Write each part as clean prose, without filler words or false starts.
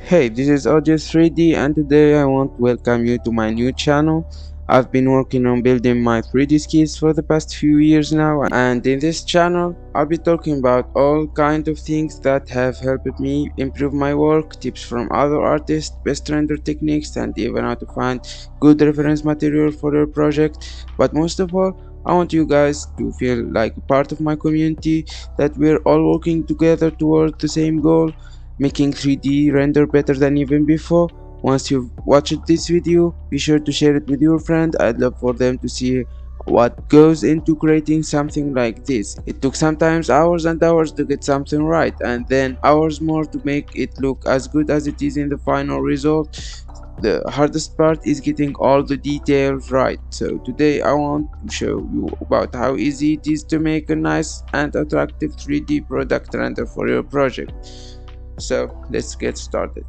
Hey, this is Audios 3D and today I want to welcome you to my new channel. I've been working on building my 3D skills for the past few years now, and in this channel I'll be talking about all kind of things that have helped me improve my work, tips from other artists, best render techniques, and even how to find good reference material for your project. But most of all, I want you guys to feel like a part of my community, that we're all working together towards the same goal, making 3D render better than even before. Once you've watched this video, be sure to share it with your friend. I'd love for them to see what goes into creating something like this. It took sometimes hours and hours to get something right, and then hours more to make it look as good as it is in the final result. The hardest part is getting all the details right. So today I want to show you about how easy it is to make a nice and attractive 3D product render for your project. So let's get started.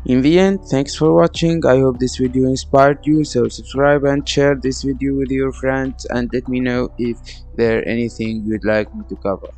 In the end, thanks for watching. I hope this video inspired you, so subscribe and share this video with your friends and let me know if there anything you'd like me to cover.